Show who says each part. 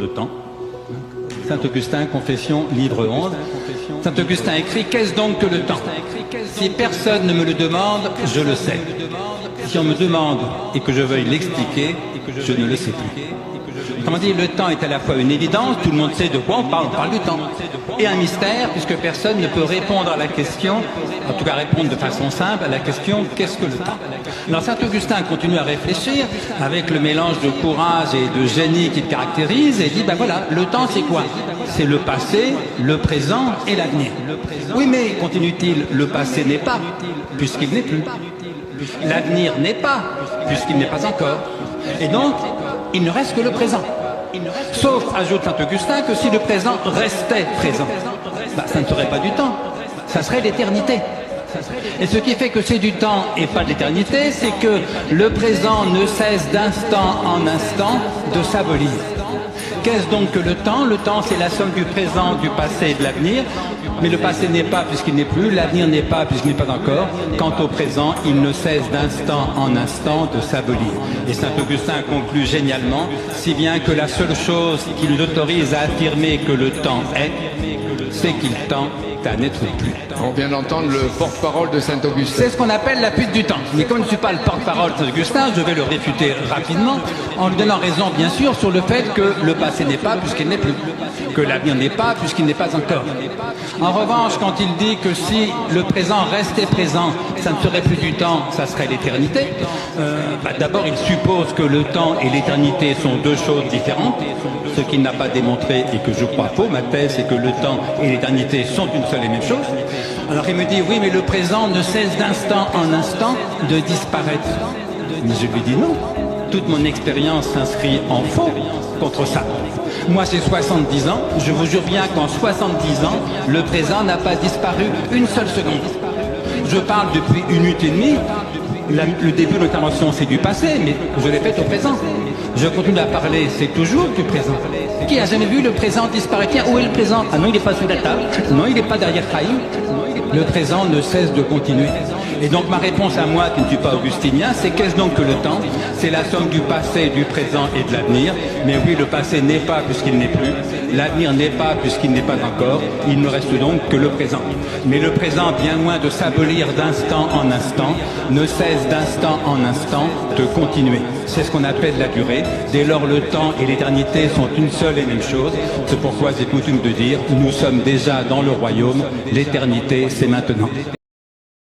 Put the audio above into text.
Speaker 1: le temps. Saint Augustin, Confession, livre 11. Saint Augustin écrit: qu'est-ce donc que le temps? Si personne ne me le demande, je le sais. Si on me demande et que je veuille l'expliquer, je ne le sais plus. Autrement dit, le temps est à la fois une évidence, tout le monde sait de quoi on parle du temps, et un mystère, puisque personne ne peut répondre à la question, en tout cas répondre de façon simple à la question « qu'est-ce que le temps ?» Alors Saint Augustin continue à réfléchir avec le mélange de courage et de génie qui le caractérise, et dit ben voilà, le temps c'est quoi? C'est le passé, le présent et l'avenir. Oui, mais, continue-t-il, le passé n'est pas, puisqu'il n'est plus. L'avenir n'est pas, puisqu'il n'est pas encore. Et donc, il ne reste que le présent. Sauf, ajoute Saint Augustin, que si le présent restait présent, ça ne serait pas du temps, ça serait l'éternité. Et ce qui fait que c'est du temps et pas de l'éternité, c'est que le présent ne cesse d'instant en instant de s'abolir. Qu'est-ce donc que le temps? Le temps, c'est la somme du présent, du passé et de l'avenir. Mais le passé n'est pas puisqu'il n'est plus, l'avenir n'est pas puisqu'il n'est pas encore. Quant au présent, il ne cesse d'instant en instant de s'abolir. Et Saint Augustin conclut génialement, si bien que la seule chose qui nous autorise à affirmer que le temps est, c'est qu'il tend à n'être plus.
Speaker 2: On vient d'entendre le porte-parole de Saint Augustin.
Speaker 1: C'est ce qu'on appelle la pute du temps. Mais comme je ne suis pas le porte-parole de Saint Augustin, je vais le réfuter rapidement en lui donnant raison, bien sûr, sur le fait que le passé n'est pas puisqu'il n'est plus, que l'avenir n'est pas puisqu'il n'est pas encore. En revanche, quand il dit que si le présent restait présent, ça ne serait plus du temps, ça serait l'éternité, d'abord il suppose que le temps et l'éternité sont deux choses différentes, ce qu'il n'a pas démontré et que je crois faux. Ma thèse, c'est que le temps et l'éternité sont une seule et même chose. Alors il me dit, oui, mais le présent ne cesse d'instant en instant de disparaître. Mais je lui dis non, toute mon expérience s'inscrit en faux contre ça. Moi j'ai 70 ans, je vous jure bien qu'en 70 ans, le présent n'a pas disparu une seule seconde. Je parle depuis 1 minute et demie, le début de l'intervention c'est du passé, mais je l'ai fait au présent. Je continue à parler, c'est toujours du présent. Qui a jamais vu le présent disparaître? Tiens, où est le présent? Ah non, il n'est pas sur la table, non, il n'est pas derrière Caillou. Le présent ne cesse de continuer. Et donc ma réponse à moi, qui ne suis pas augustinien, c'est qu'est-ce donc que le temps? C'est la somme du passé, du présent et de l'avenir. Mais oui, le passé n'est pas puisqu'il n'est plus, l'avenir n'est pas puisqu'il n'est pas encore, il ne reste donc que le présent. Mais le présent, bien loin de s'abolir d'instant en instant, ne cesse d'instant en instant de continuer. C'est ce qu'on appelle la durée. Dès lors, le temps et l'éternité sont une seule et même chose. C'est pourquoi j'ai coutume de dire, nous sommes déjà dans le royaume, l'éternité c'est maintenant.